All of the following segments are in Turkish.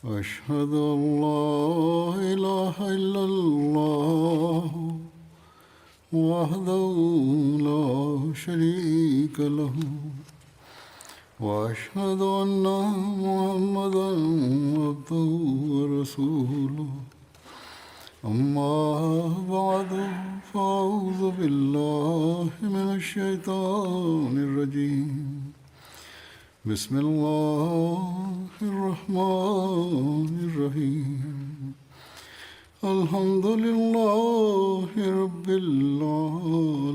أشهد أن لا إله إلا الله وحده لا شريك له وأشهد أن محمدا عبده ورسوله أما بعد فأعوذ بالله من الشيطان الرجيم بسم الله الرحمن الرحيم الحمد لله رب العالمين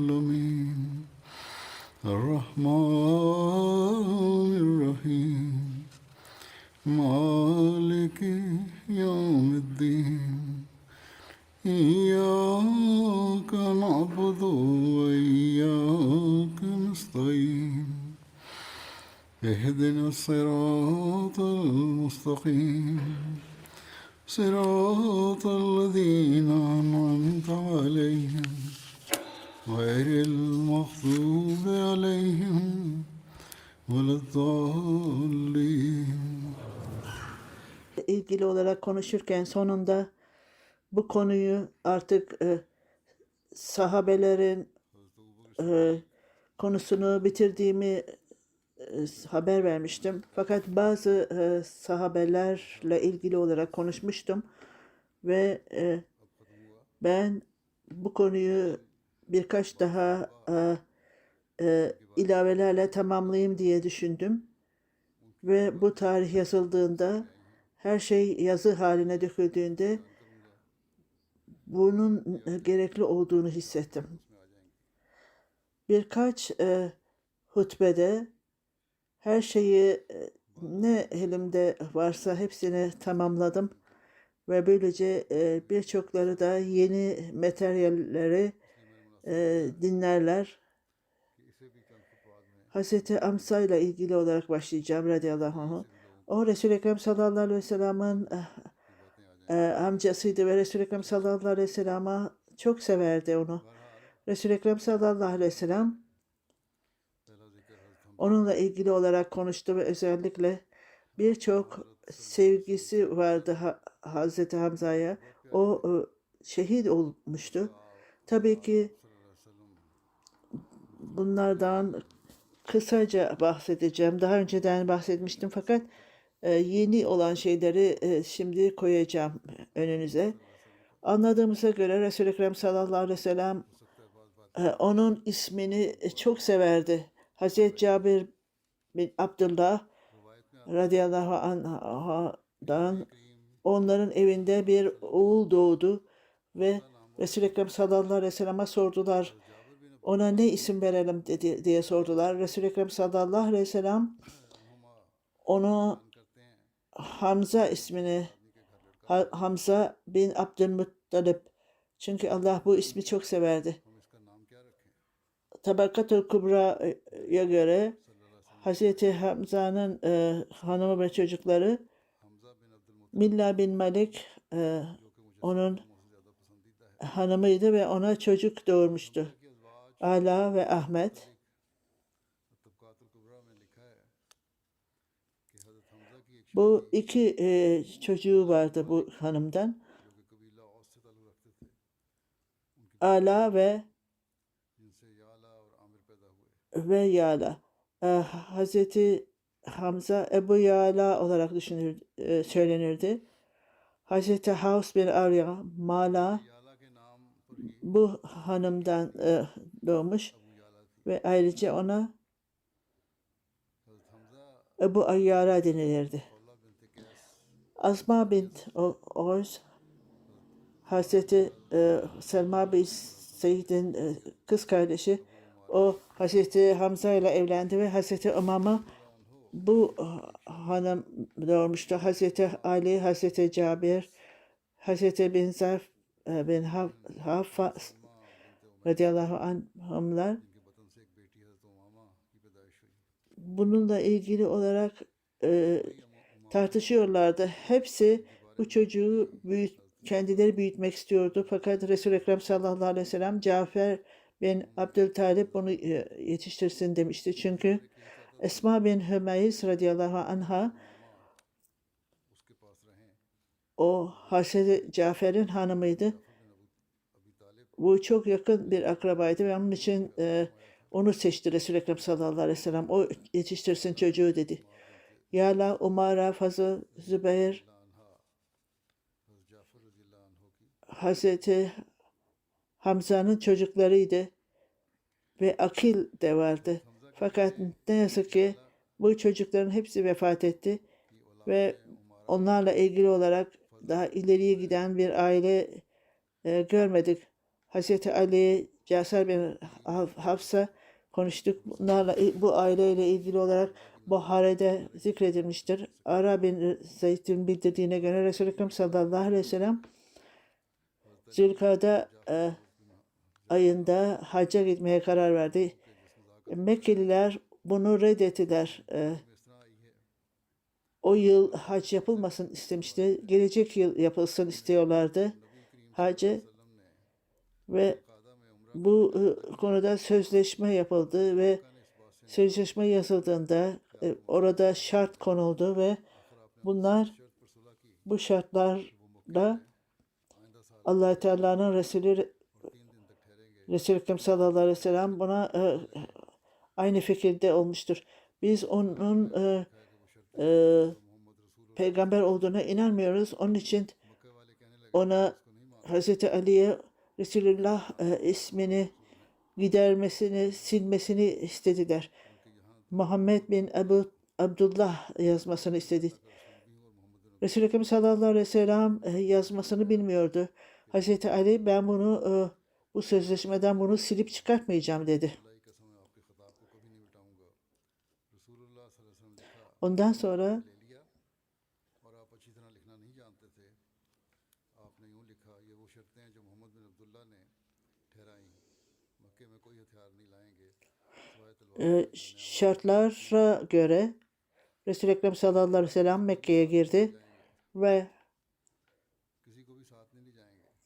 الرحمن الرحيم مالك يوم الدين إياك نعبد وإياك نستعين اهدنا الصراط المستقيم صراط الذين أنعمت عليهم غير المغضوب عليهم ولا الضالين. ilgili olarak konuşurken sonunda bu konuyu artık sahabelerin konusunu bitirdiğimi haber vermiştim. Fakat bazı sahabelerle ilgili olarak konuşmuştum ve ben bu konuyu birkaç daha ilavelerle tamamlayayım diye düşündüm. Ve bu tarih yazıldığında, her şey yazı haline döküldüğünde bunun gerekli olduğunu hissettim. Birkaç hutbede her şeyi ne elimde varsa hepsini tamamladım ve böylece birçokları da yeni materyalleri dinlerler. Hazreti Amsa ile ilgili olarak başlayacağım radıyallahu anh. O Resul-i Ekrem sallallahu aleyhi ve sellem'in amcasıydı ve Resul-i Ekrem sallallahu aleyhi ve sellem'a çok severdi onu. Resul-i Ekrem sallallahu aleyhi ve sellem onunla ilgili olarak konuştu ve özellikle birçok sevgisi vardı Hazreti Hamza'ya. O şehit olmuştu. Tabii ki bunlardan kısaca bahsedeceğim. Daha önceden bahsetmiştim fakat yeni olan şeyleri şimdi koyacağım önünüze. Anladığımıza göre Resul-i Ekrem sallallahu aleyhi ve sellem onun ismini çok severdi. Hazreti Cabir bin Abdullah radıyallahu anh'dan onların evinde bir oğul doğdu ve Resul-i Ekrem sallallahu aleyhi ve sellem'e sordular. Ona ne isim verelim diye sordular. Resul-i Ekrem sallallahu aleyhi ve sellem onu Hamza ismini Hamza bin Abdülmuttalip, çünkü Allah bu ismi çok severdi. Tabakatul Kubra'ya göre Hazreti Hamza'nın hanımı ve çocukları Milla bin Malik onun hanımıydı ve ona çocuk doğurmuştu. Ala ve Ahmet. Bu iki çocuğu vardı bu hanımdan. Ala ve Yala. Hazreti Hamza Ebu Yala olarak söylenirdi. Hazreti Havs bin Arya Mala bu hanımdan doğmuş ve ayrıca ona Ebu Ayyara denilirdi. Asma bint Oğuz Hazreti Selma bin Seyyid'in kız kardeşi. O Hazreti Hamza ile evlendi ve Hazreti Umam'a bu hanım doğurmuştu. Hazreti Ali, Hazreti Cabir, Hazreti bin Zarf bin Haffa radıyallahu anhumlar bununla ilgili olarak tartışıyorlardı. Hepsi bu çocuğu kendileri büyütmek istiyordu. Fakat Resul-i Ekrem sallallahu aleyhi ve sellem Cafer bin Abdültalip bunu yetiştirsin demişti. Çünkü Esma bin Hümeyz radıyallahu anha O Hazreti Cafer'in hanımıydı. Bu çok yakın bir akrabaydı ve onun için onu seçti Resul-i Ekrem sallallahu aleyhi ve sellem. O yetiştirsin çocuğu dedi. Yala, Umara, Fazıl, Zübeyir, Hazreti Hamza'nın çocuklarıydı ve Akil de vardı. Fakat ne yazık ki bu çocukların hepsi vefat etti ve onlarla ilgili olarak daha ileriye giden bir aile görmedik. Hazreti Ali, Cafer bin Hafsa konuştuk. Bunlarla, bu aileyle ilgili olarak Buhari'de zikredilmiştir. Ara bin Zeyd'in bildirdiğine göre Resul-i Ekrem sallallahu aleyhi ve sellem Zülkade ayında hacca gitmeye karar verdi. Mekkeliler bunu reddettiler. O yıl hac yapılmasın istemişti. Gelecek yıl yapılsın istiyorlardı hacı ve bu konuda sözleşme yapıldı ve sözleşme yazıldığında orada şart konuldu ve bu şartlarla Allah Teala'nın Resul-i Ekrem sallallahu aleyhi ve sellem buna aynı fikirde olmuştur. Biz onun peygamber olduğuna inanmıyoruz. Onun için ona Hazreti Ali'ye Resulullah ismini gidermesini, silmesini istediler. Muhammed bin Abdullah yazmasını istedi. Resul-i Ekrem sallallahu aleyhi ve sellem yazmasını bilmiyordu. Hazreti Ali ben bunu bu sözleşmeden bunu silip çıkartmayacağım dedi. Ondan sonra şartlara göre Resul-i Ekrem sallallahu aleyhi ve sellem Mekke'ye girdi ve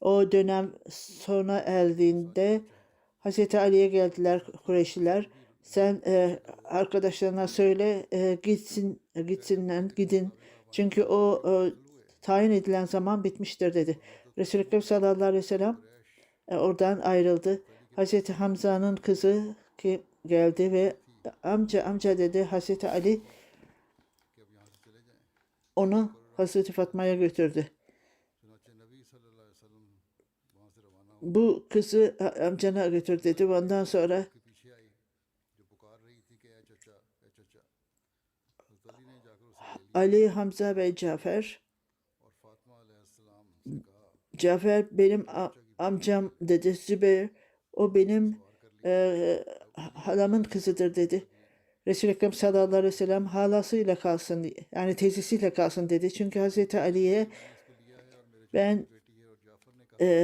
o dönem sona erdiğinde Hazreti Ali'ye geldiler Kureyşliler. Sen arkadaşlarına söyle gidin. Çünkü o tayin edilen zaman bitmiştir dedi. Resul-i Ekrem sallallahu aleyhi ve sellem oradan ayrıldı. Hazreti Hamza'nın kızı ki geldi ve amca dedi. Hazreti Ali onu Hazreti Fatma'ya götürdü. Bu kızı amcana götür dedi. Ondan sonra Ali, Hamza ve Cafer benim amcam dedi. Zübeyir o benim halamın kızıdır dedi. Resul-i Ekrem sallallahu aleyhi ve sellem halasıyla kalsın yani teyzesiyle kalsın dedi. Çünkü Hazreti Ali'ye ben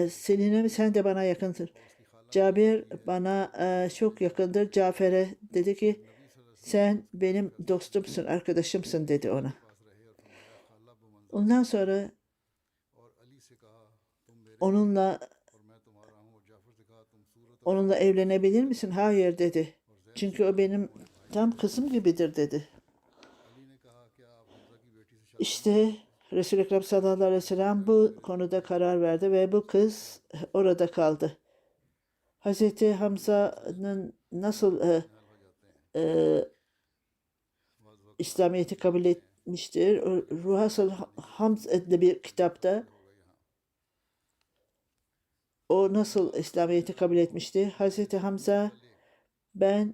seninle sen de bana yakınsın. Cabir bana çok yakındır. Cafer'e dedi ki sen benim dostumsun, arkadaşımsın dedi ona. Ondan sonra onunla evlenebilir misin? Hayır dedi. Çünkü o benim tam kızım gibidir dedi. İşte Resul-i Ekrem sallallahu aleyhi ve sellem bu konuda karar verdi ve bu kız orada kaldı. Hazreti Hamza'nın nasıl İslamiyet'i kabul etmiştir? Ruhasıl Hamz adlı bir kitapta o nasıl İslamiyet'i kabul etmişti? Hazreti Hamza ben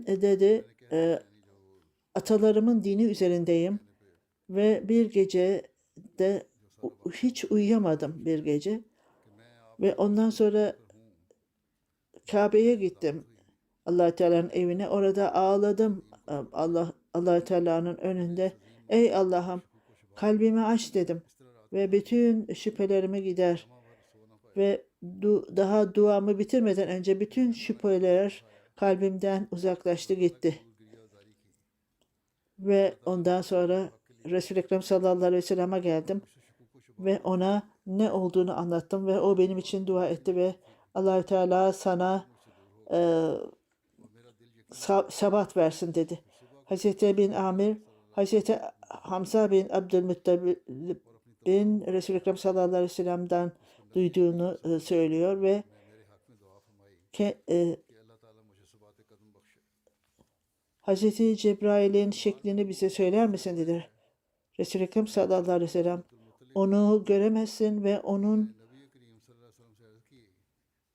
dedi atalarımın dini üzerindeyim ve bir gece de hiç uyuyamadım bir gece ve ondan sonra Kabe'ye gittim. Allah Teala'nın evine orada ağladım. Allah Teala'nın önünde ey Allah'ım kalbimi aç dedim ve bütün şüphelerimi gider ve daha duamı bitirmeden önce bütün şüpheler kalbimden uzaklaştı gitti. Ve ondan sonra Resul-i Ekrem sallallahu aleyhi ve sellem'e geldim ve ona ne olduğunu anlattım ve o benim için dua etti ve Allahü Teala sana sebat versin dedi. Hazreti bin Amir, Hazreti Hamza bin Abdülmuttalib'in Resul-i Ekrem sallallahu aleyhi ve sellem'den duyduğunu söylüyor ve Hazreti Cebrail'in şeklini bize söyler misin dedi. Resul-i Ekrem sallallahu aleyhi ve sellem onu göremezsin ve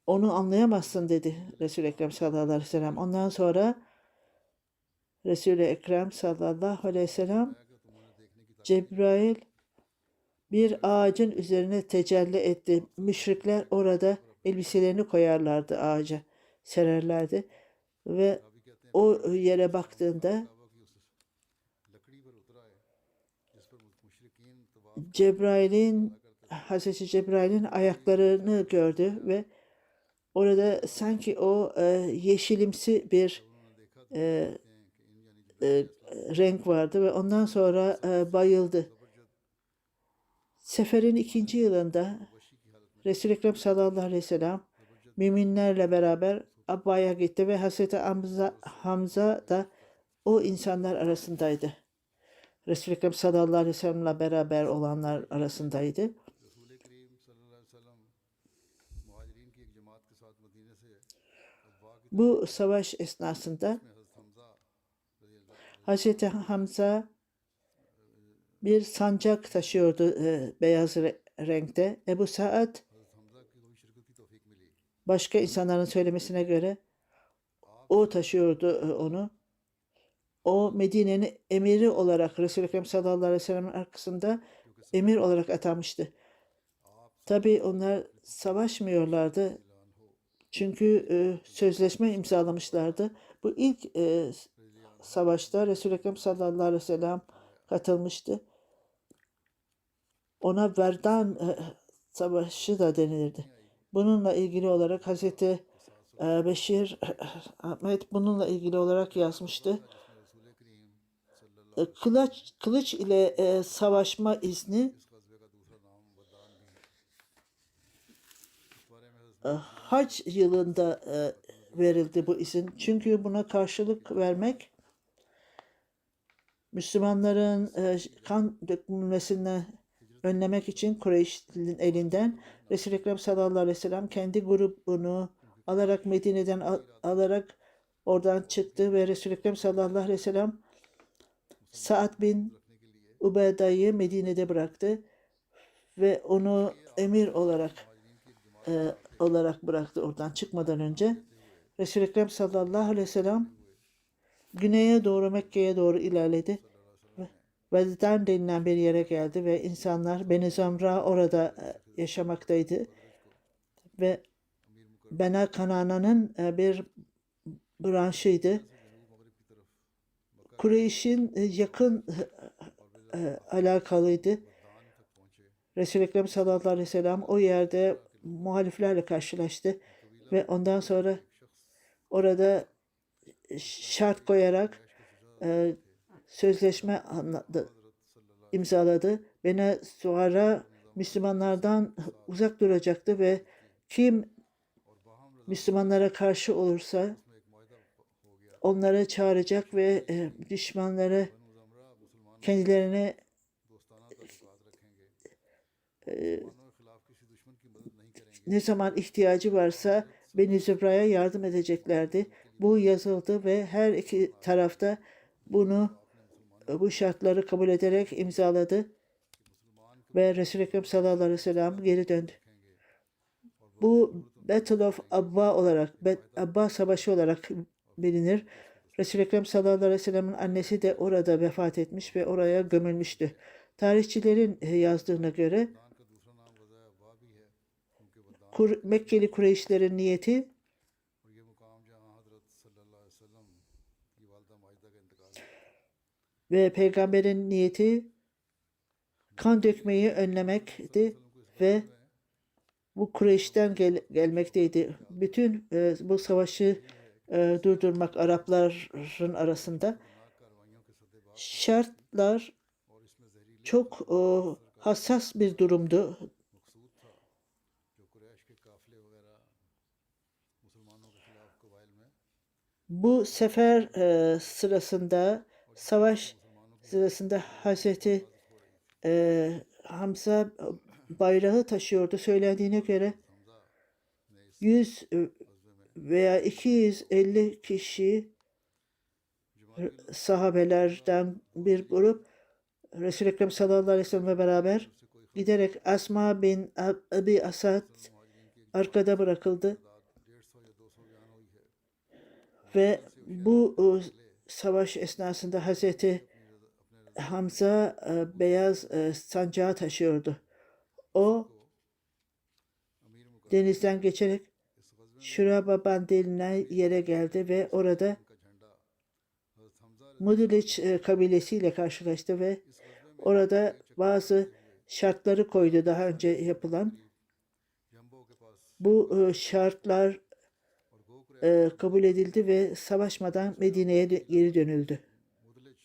onu anlayamazsın dedi Resul-i Ekrem sallallahu aleyhi ve sellem. Ondan sonra Resul-i Ekrem sallallahu aleyhi ve sellem Cebrail bir ağacın üzerine tecelli etti. Müşrikler orada elbiselerini koyarlardı ağaca, sererlerdi ve o yere baktığında Hazreti Cebrail'in ayaklarını gördü ve orada sanki o yeşilimsi bir renk vardı ve ondan sonra bayıldı. Seferin 2. yılında Resul-i Ekrem sallallahu aleyhi ve sellem müminlerle beraber Abba'ya gitti ve Hazreti Hamza da o insanlar arasındaydı. Resul-i Ekrem sallallahu aleyhi ve sellem'le beraber olanlar arasındaydı. Bu savaş esnasında Hazreti Hamza bir sancak taşıyordu beyaz renkte. Ebu Saad başka insanların söylemesine göre o taşıyordu onu. O Medine'nin emiri olarak Resul-i Ekrem sallallahu aleyhi ve sellem'in arkasında emir olarak atanmıştı. Tabii onlar savaşmıyorlardı. Çünkü sözleşme imzalamışlardı. Bu ilk savaşta Resul-i Ekrem sallallahu aleyhi ve sellem katılmıştı. Ona Verdan Savaşı da denilirdi. Bununla ilgili olarak Hazreti Beşir Ahmet bununla ilgili olarak yazmıştı. Kılıç ile savaşma izni Hac yılında verildi bu izin. Çünkü buna karşılık vermek Müslümanların kan dökülmesini önlemek için Kureyş'in elinden Resul-i Ekrem sallallahu aleyhi ve sellem kendi grubunu alarak Medine'den alarak oradan çıktı ve Resul-i Ekrem sallallahu aleyhi ve sellem Sa'd bin Ubeda'yı Medine'de bıraktı ve onu emir olarak bıraktı oradan çıkmadan önce. Resul-i Ekrem sallallahu aleyhi ve sellem güneye doğru Mekke'ye doğru ilerledi. Vezdan denilen bir yere geldi ve insanlar Beni Zamra orada yaşamaktaydı. Ve Bena Kanana'nın bir branşıydı. Kureyş'in yakın alakalıydı. Resul-i Ekrem sallallahu aleyhi ve sellem o yerde muhaliflerle karşılaştı ve ondan sonra orada şart koyarak sözleşme imzaladı. Beni sonra Müslümanlardan uzak duracaktı ve kim Müslümanlara karşı olursa onları çağıracak ve düşmanları kendilerine ne zaman ihtiyacı varsa Beni Zübra'ya yardım edeceklerdi. Bu yazıldı ve her iki tarafta bu şartları kabul ederek imzaladı ve Resul-i Ekrem sallallahu aleyhi ve sellem geri döndü. Bu Battle of Abba olarak, Abba Savaşı olarak bilinir. Resul-i Ekrem sallallahu aleyhi ve sellem'in annesi de orada vefat etmiş ve oraya gömülmüştü. Tarihçilerin yazdığına göre Mekkeli Kureyşlerin niyeti ve peygamberin niyeti kan dökmeyi önlemekti ve bu Kureyş'ten gelmekteydi. Bütün bu savaşı durdurmak Arapların arasında şartlar çok hassas bir durumdu. मकसूद था जो कुरैश के काफिले वगैरह मुसलमानों के खिलाफ कबाइल में Bu sefer sırasında, savaş मुसलमानों की sırasında Hazreti हिफाजत हो रही थी। Hamza bayrağı taşıyordu. Söylendiğine göre Hamza ने इस 100 गज़वे में veya 250 kişi जमाती लोग sahabelerden bir grup Resul-i Ekrem sallallahu aleyhi ve sellem'le beraber से कोई giderek Asma bin Abi Asad महाजरीन की एक arkada bırakıldı तादाद 150 या 200 बयान हुई है। ve bu savaş esnasında Hazreti अपने Hamza beyaz sancağı taşıyordu. O अमीर मुकर्रम denizden geçerek इस गज़वे में Şurababan denilen yere geldi ve orada का झंडा हज़रत Hamza Mudiliç kabilesiyle karşılaştı ve इस गज़वे में orada bazı şartları koydu daha önce yapılan. यम्बो के पास Bu şartlar और गो kabul edildi ve savaşmadan Medine'ye geri dönüldü. मुदलिज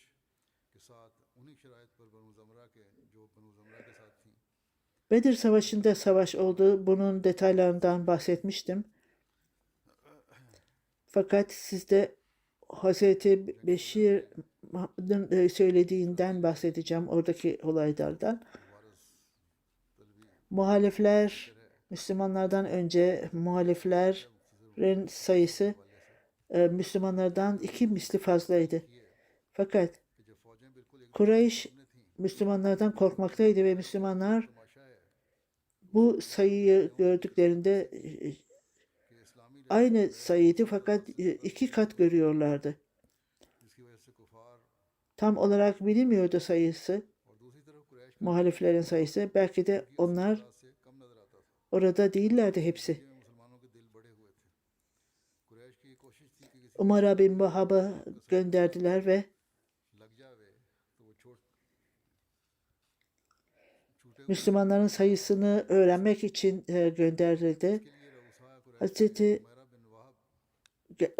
के साथ उन्हीं शराइत पर बनु ज़मरा के जो बनु ज़मरा के साथ थी Bedir Savaşı'nda savaş oldu. Bunun detaylarından bahsetmiştim. Fakat sizde Hazreti Beşir'in söylediğinden bahsedeceğim oradaki olaylardan. वारस तलबी Muhalifler, Müslümanlardan önce muhaliflerin sayısı Müslümanlardan 2 misli fazlaydı. Fakat कि जब फौजें बिल्कुल एक Kureyş में थीं Müslümanlardan korkmaktaydı ve Müslümanlar तमाशा है bu sayıyı gördüklerinde कि इस्लामी aynı sayıydı fakat 2 kat görüyorlardı. जिसकी वजह से कुफार Tam olarak bilinmiyordu sayısı, और दूसरी तरफ Quraish muhaliflerin sayısı. Belki de onlar तादाद से कम नजर आता था। orada değillerdi hepsi. में मुसलमानों के दिल बड़े हुए थे। कुरैश की ये कोशिश थी कि किसी Umar bin Vahab'ı gönderdiler ve लग जावे तो वो छूटे Müslümanların sayısını öğrenmek için gönderildi. के लिए रऊसा कुरैश Hazreti मेरा बिन Wahab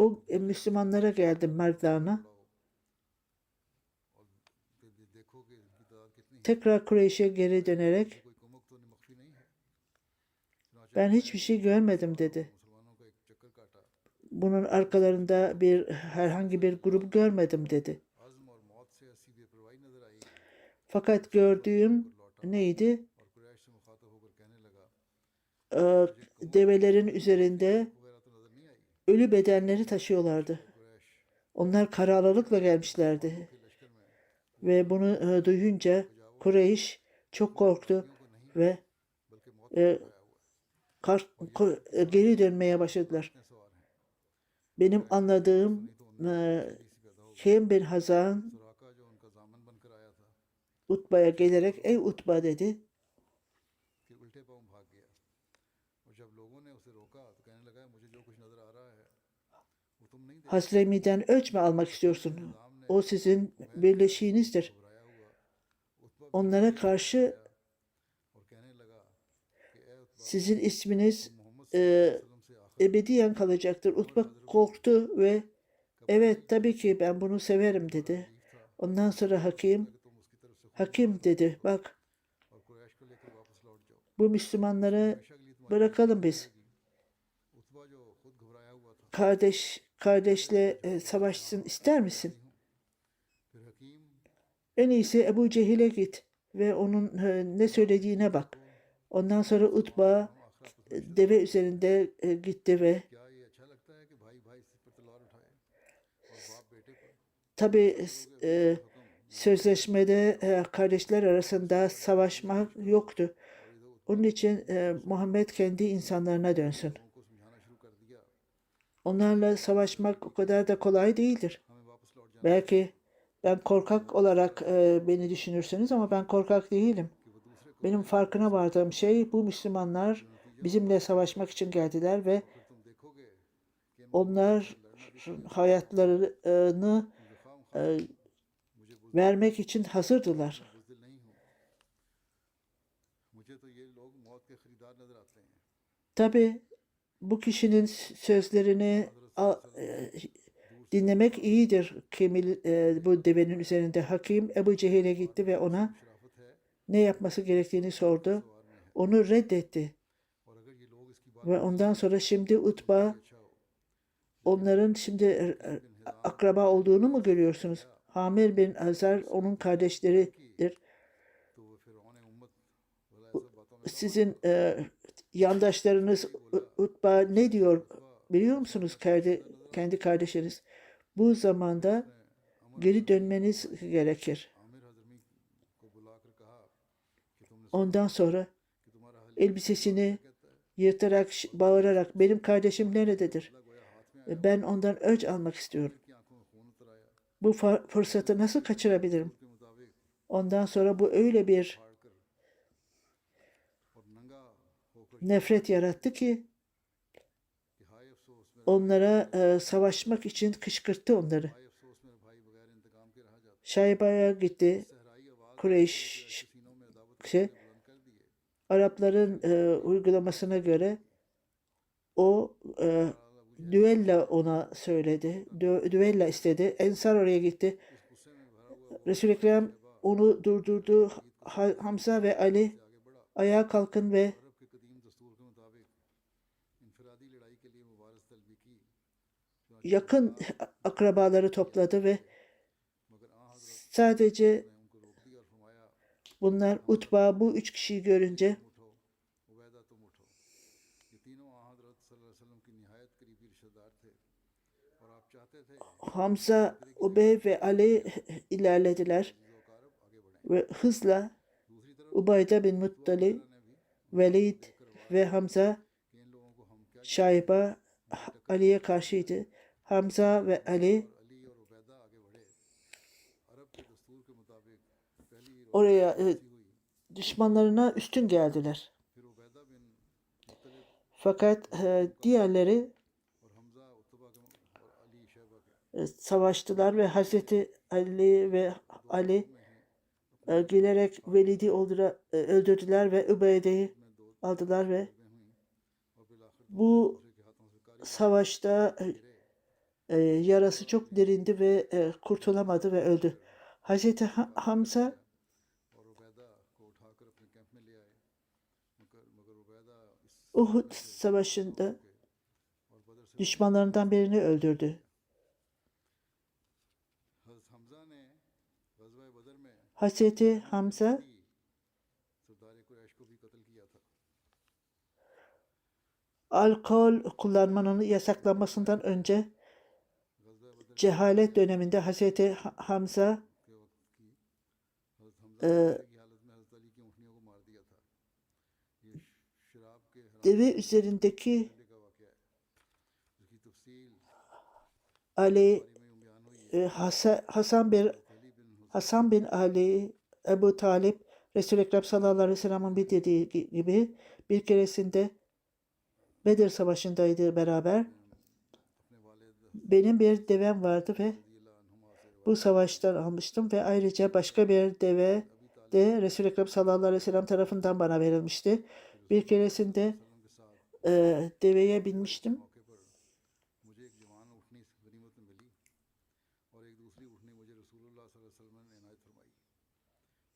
o Müslümanlara geldi Mardana. और देखो कि इनकी तादाद कितनी है। Tekrar Kureyş'e geri dönerek कोई कुमक तो मख्फी नहीं है। चुनांचे ben hiçbir şey görmedim dedi. मुसलमानों का एक चक्कर काटा। Bunun arkalarında herhangi bir grup görmedim dedi. आज़म और मौत से ऐसी बेपरवाही नजर आई Fakat gördüğüm neydi? और कुरैश से मुखातब होकर कहने लगा Develerin üzerinde वगैरह तो नजर नहीं आई। ölü bedenleri taşıyorlardı. Quraish Onlar kararlılıkla gelmişlerdi. के लश्कर में Ve bunu duyunca Kureyş çok korktu ve बल्कि मौत को e, आया हुआ है। geri dönmeye başladılar. इतने सवार हैं। Benim anladığım Kim bin Hazan सुराका जो उनका जामन बनकर आया था Utba'ya gelerek ey Utba dedi. फिर उल्टे पांव भाग गया और जब लोगों ने उसे रोका तो कहने लगा मुझे जो कुछ नजर आ रहा है वो तुम नहीं देख Hazremi'den ölç mü almak istiyorsun? O sizin birleşiğinizdir. घबराया हुआ उत्बा Onlara karşı और कहने लगा कि ए उत्बा sizin isminiz मोहम्मद सल्लल्लाहु अलैहि वसल्लम से आखिर ebediyen kalacaktır. Utba korktu ve evet tabii ki ben bunu severim dedi. Ondan sonra Hakim, तुम उसकी तरफ से Hakim dedi bak और कुरैश को लेकर वापस लौट जाओ bu Müslümanları हमेशा के लिए तुम्हारी bırakalım biz. उत्बा जो खुद घबराया हुआ था Kardeşle savaşsın ister misin? फिर हकीम En iyisi Ebu Cehil'e git ve onun ne söylediğine bak. Ondan sonra Utba deve üzerinde gitti ve क्या ये अच्छा लगता है कि भाई भाई सिर पर तलवार उठाए और बाप बेटे पर tabi sözleşmede kardeşler arasında savaşmak yoktu. Onun için Muhammed kendi insanlarına dönsün. को समझाना शुरू कर दिया Onlarla savaşmak o kadar da kolay değildir. हमें वापस लौट जाना Belki ben korkak olarak beni düşünürsünüz ama ben korkak değilim. कि वो दूसरे Benim farkına vardığım şey bu Müslümanlar bizimle savaşmak için geldiler ve फिर तुम देखोगे कि onlar hayatlarını vermek için hazırdılar. बुज़दिल नहीं हूँ मुझे तो ये लोग मौत के खरीदार नजर आते हैं Tabi bu kişinin sözlerini dinlemek iyidir. Bu devenin üzerinde Hakim Ebu Cehil'e gitti ve ona शराफत है ne yapması gerektiğini sordu. Onu reddetti. और अगर ये लोग इसकी बात Ve ondan sonra şimdi Utba अच्छा हो onların şimdi akraba olduğunu mu görüyorsunuz? Hamir bin Azar onun kardeşleridir. तो वो फिर उम्मत वाला ऐसा बातों में Sizin yandaşlarınız Utba ne diyor biliyor musunuz kendi kardeşiniz? Bu zamanda geri dönmeniz gerekir. Aamir हजरमी को बुलाकर कहा कि तुमने Ondan sonra कि तुम्हारा हल elbisesini yırtarak, bağırarak benim kardeşim nerededir? गोया हाथ में Ben ondan öc almak istiyorum. की आंखों में खून उतर आया Bu fırsatı nasıl kaçırabilirim? के मुताबिक Ondan sonra bu öyle bir फाड़ कर और नंगा होकर nefret yarattı ki कि हाय अफसोस मेरे onlara savaşmak için kışkırttı onları. हाय अफसोस मेरे भाई बगैर इंतकाम के रहा जाता Şayba'ya gitti. सहराई आवाज Kureyş सीनों में अदावत şey, बुलंद कर दिए Arapların uygulamasına göre o düella ona söyledi. Düella istedi. Ensar oraya gitti. इस गुस्से में भरा हुआ Resul-i Ekrem onu durdurdu. Hamza ve Ali आगे बढ़ा ayağa kalkın ve अरब के कदीम दस्तूर के मुताबिक इनफरादी लड़ाई के लिए मुबारस तलबी की yakın akrabaları topladı ve मगर आ हजरत sadece ने उनको रोक दिया और फरमाया bunlar Utba bu üç kişiyi görünce उठो उबैदा तुम उठो ये तीनों आ हजरत सल्लल्लाहु अलैहि वसल्लम की निहायत करीबी रिश्तेदार थे और आप चाहते थे Hamza, Ubey ve Ali ilerlediler ज़ोकारब आगे बढ़ें ve hızla दूसरी तरफ Ubayda bin Muttalib, ने भी Velid ve Hamza, कि इन लोगों को हम क्या Şayba Ali'ye karşıydı. Hamza ve Ali Ali और उबैदा आगे बढ़े अरब के दस्तूर के मुताबिक पहली oraya हुई düşmanlarına üstün geldiler. फिर उबैदा बिन मुत्तलिब Fakat diğerleri और हमजा उत्तबा के और अली शैबा के savaştılar ve Hazreti Ali ve Ali gelerek Velid'i öldürdüler ve Ubeyde'yi aldılar ve और फिर आखिर bu दूसरे के हाथों से कारी savaşta yarası çok derindi ve kurtulamadı ve öldü. Hazreti Hamza और उबैदा को उठाकर अपने कैंप में ले आए मगर उबैदा इस Uhud savaşında और बदर से düşmanlarından birini öldürdü. हज़रत हमजा ने ग़ज़वा बदर में Hazreti Hamza सरदार कुरैश को भी कत्ल किया था alkol kullanmanın yasaklanmasından önce ग़ज़वा बदर cehalet döneminde Hazreti Hamza के वक्त की हज़रत हमजा ने की हालत में हज़रत अली की ऊँटनियों को मार दिया था ये शराब के हराम deve üzerindeki का वाक़या है उसकी तफसील Ali में यूँ बयान हुई है Hasan bin Ali Ebu Talip Resul-i Ekrem sallallahu aleyhi ve sellem'in bir dediği gibi bir keresinde Bedir Savaşı'ndaydı beraber. अपने वालिद Benim bir devem vardı ve रज़ियल्लाहु अन्हुमा से bu savaştan almıştım ve ayrıca başka bir deve de Resul-i Ekrem sallallahu aleyhi ve sellem tarafından bana verilmişti. Bir keresinde वसल्लम के साथ deveye binmiştim. मौके पर मुझे एक जवान ऊँटनी गनीमत में मिली और एक दूसरी ऊँटनी मुझे रसूलुल्लाह सल्लल्लाहु अलैहि वसल्लम ने इनायत फरमाई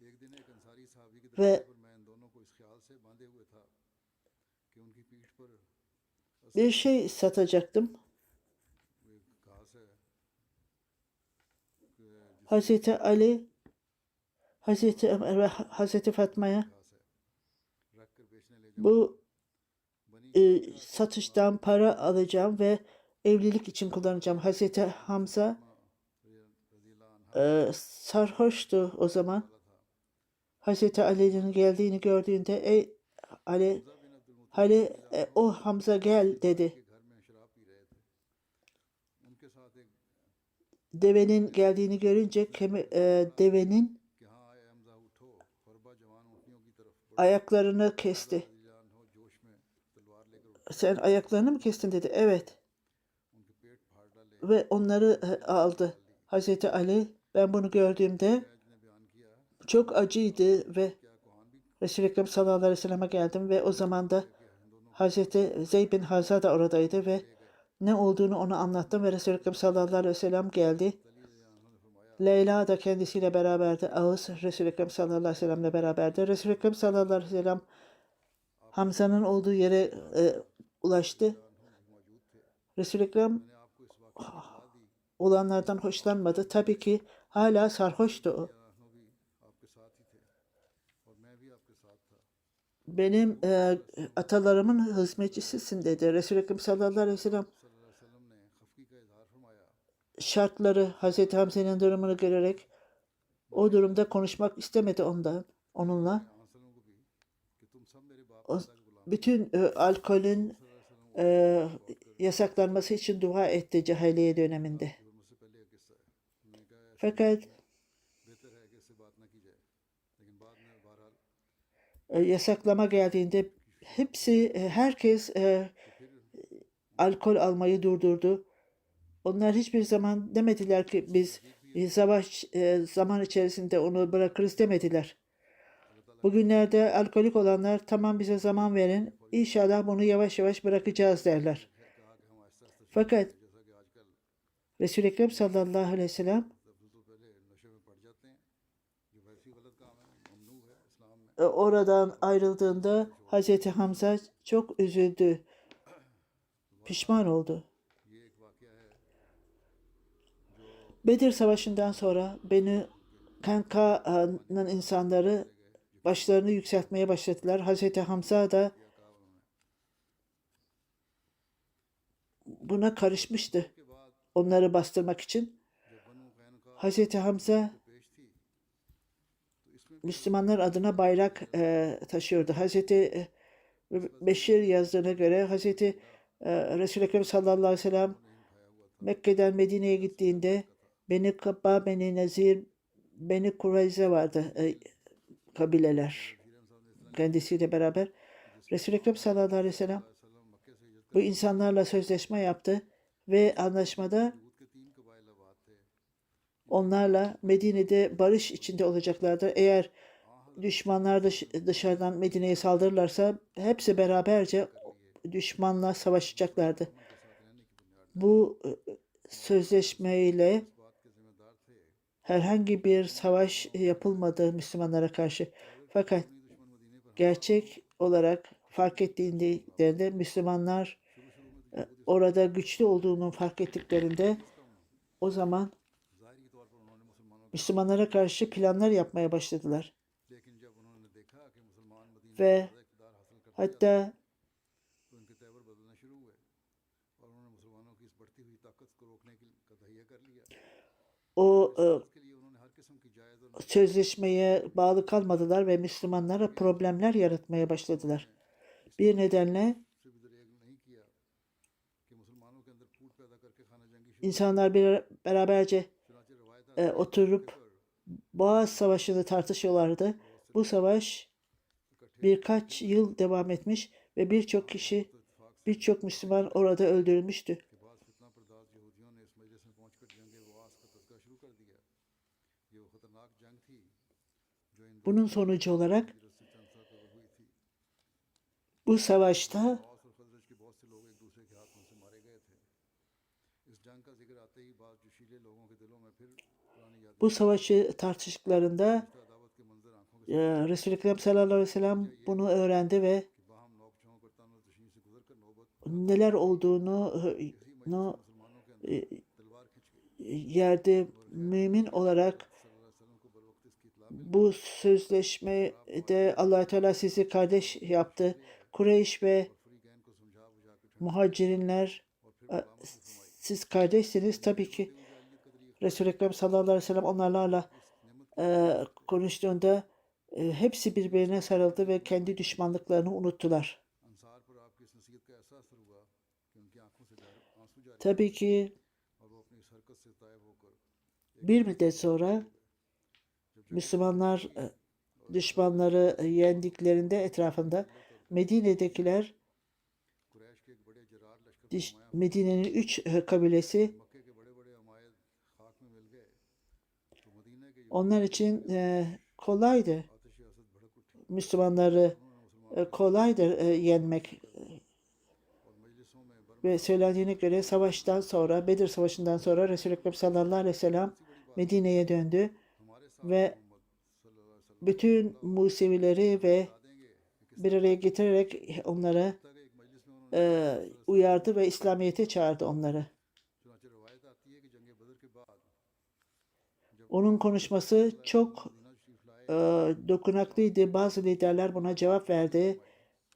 एक दिन एक अंसारी सहाबी के Ve दरवाजे पर मैं इन दोनों को इस ख्याल से बांधे हुए था कि उनकी पीठ पर bir şey satacaktım. एक घास है कि जिस Hazreti Ali, Hazreti Ömer ve Hazreti Fatma'ya घास है रख कर बेचने ले जाओ bu बनी satıştan para alacağım ve evlilik için kullanacağım. Hazreti Hamza रज़ियल्लाहु अन्हा sarhoştu o zaman. था Hazreti Ali'nin geldiğini gördüğünde ey Ali, बिन अब्दुल मुत्तलिब Ali o Hamza gel dedi. के घर में शराब पी रहे थे उनके साथ एक Devenin geldiğini görünce devenin कि हाँ आए हमजा उठो फरबा जवान ऊँटनियों की तरफ ayaklarını kesti. रज़ियल्लाहु अन्हु जोश में तलवार लेकर उठे Sen ayaklarını mı kestin dedi. Evet. उनके पेट फाड़ डाले Ve onları aldı. Hazreti Ali ben bunu gördüğümde Faiz ने बयान किया çok acıydı ve क्या कोहान भी Resul-i Ekrem sallallahu aleyhi ve sellem'e geldim ve o zaman da Hazreti Zeyd bin Hazza da oradaydı ve ne olduğunu ona anlattım ve Resul-i Ekrem sallallahu aleyhi ve sellem geldi. Leyla da kendisiyle beraberdi. Ağız Resul-i Ekrem sallallahu aleyhi ve sellem'le beraberdi. Resul-i Ekrem sallallahu aleyhi ve sellem Hamza'nın olduğu yere ulaştı. Resul-i Ekrem olanlardan hoşlanmadı. Tabii ki hala sarhoştu o. Benim atalarımın hizmetçisisin dedi. Resul-i Ekrem sallallahu aleyhi ve sellem şartları Hazreti Hamza'nın durumunu görerek o durumda konuşmak istemedi onunla. O, bütün alkolün yasaklanması için dua etti cahiliye döneminde. Fakat yasaklama geldiğinde herkes alkol almayı durdurdu. Onlar hiçbir zaman demediler ki biz savaş zaman içerisinde onu bırakırız demediler. Bugünlerde alkolik olanlar tamam bize zaman verin, İnşallah bunu yavaş yavaş bırakacağız derler. Fakat Resul-i Ekrem sallallahu aleyhi ve sellem oradan ayrıldığında Hazreti Hamza çok üzüldü, pişman oldu. Bedir Savaşı'ndan sonra beni Kanka'nın insanları başlarını yükseltmeye başladılar. Hazreti Hamza da buna karışmıştı onları bastırmak için. Hazreti Hamza Müslümanlar adına bayrak taşıyordu. Hazreti Beşir yazdığına göre Hazreti Resul-i Ekrem sallallahu aleyhi ve sellem Mekke'den Medine'ye gittiğinde Beni Kabba, Beni Nezir, Beni Kureyze vardı kabileler kendisiyle beraber. Resul-i Ekrem sallallahu aleyhi ve sellem bu insanlarla sözleşme yaptı ve anlaşmada onlarla Medine'de barış içinde olacaklardı. Eğer düşmanlar dışarıdan Medine'ye saldırırlarsa hepsi beraberce düşmanla savaşacaklardı. Bu sözleşmeyle herhangi bir savaş yapılmadı Müslümanlara karşı. Fakat gerçek olarak fark ettiğinde Müslümanlar orada güçlü olduğunu fark ettiklerinde o zaman Müslümanlara karşı planlar yapmaya başladılar. Ve hatta o sözleşmeye bağlı kalmadılar ve Müslümanlara problemler yaratmaya başladılar. Bir nedenle insanlar beraberce oturup Boğaz Savaşı'nı tartışıyorlardı. Bu savaş birkaç yıl devam etmiş ve birçok Müslüman orada öldürülmüştü. Bunun sonucu olarak bu savaşta bu savaşı tartıştıklarında Resul-i Ekrem sallallahu aleyhi ve sellem bunu öğrendi ve neler olduğunu yerde mümin olarak bu sözleşmede Allah Teala sizi kardeş yaptı. Kureyş ve muhacirinler siz kardeşsiniz. Tabii ki Resul-i Ekrem sallallahu aleyhi ve sellem onlarla konuştuğunda hepsi birbirine sarıldı ve kendi düşmanlıklarını unuttular. Tabii ki bir müddet sonra Müslümanlar düşmanları yendiklerinde etrafında Medine'dekiler Medine'nin 3 kabilesi onlar için kolaydı. Müslümanları kolaydır yenmek. Ve söylendiğine göre savaştan sonra, Bedir Savaşı'ndan sonra Resul-i Ekrem sallallahu aleyhi ve sellem Medine'ye döndü हमारे साथ ve मोहम्मद सल्लल्लाहु अलैहि वसल्लम bütün Musevileri ve बता देंगे कि किस bir araya getirerek onları तरह के एक मजलिस में उन्होंने uyardı ve İslamiyet'e çağırdı onları. चुनांचे रवायत आती है कि जंग बदर के बाद जब Onun konuşması çok मदीना शरीफ लाए dokunaklıydı. Bazı liderler buna cevap verdi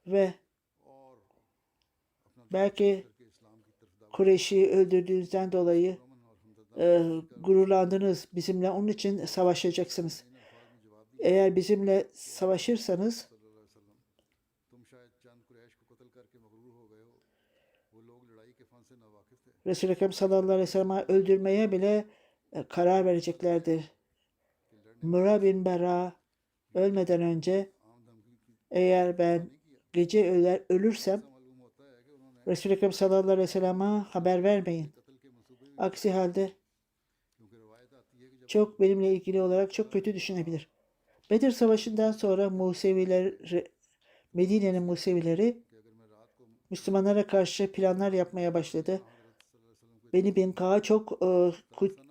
ve और अपना belki करके इस्लाम की तरफ दावत Kureyş'i öldürdüğünüzden dolayı अमन और हमदर्दी gururlandınız. Bizimle onun için savaşacaksınız. इन अल्फाज में जवाब दिया Eğer bizimle savaşırsanız सल्लल्लाहु अलैहि वसल्लम तुम शायद चंद कुरैश को कत्ल करके मगरूर हो गए हो वो लोग लड़ाई के फन से नावाकिफ थे Resul-i Ekrem sallallahu aleyhi ve sellem'i öldürmeye bile karar vereceklerdir. Mura bin Bera ölmeden önce आम धमकी की eğer ben gece ölürsem ऐसा मालूम होता है कि उन्होंने Resul-i Ekrem sallallahu aleyhi ve sellem'e haber vermeyin. कत्ल के मंसूबे भी Aksi halde क्योंकि रवायत आती है कि जब çok benimle ilgili olarak çok kötü düşünebilir. Bedir Savaşı'ndan sonra Medine'nin Musevileri कि अगर मैं रात को Müslümanlara karşı planlar yapmaya başladı. हजरत सल्लल्लाहु अलैहि वसल्लम Beni Binka çok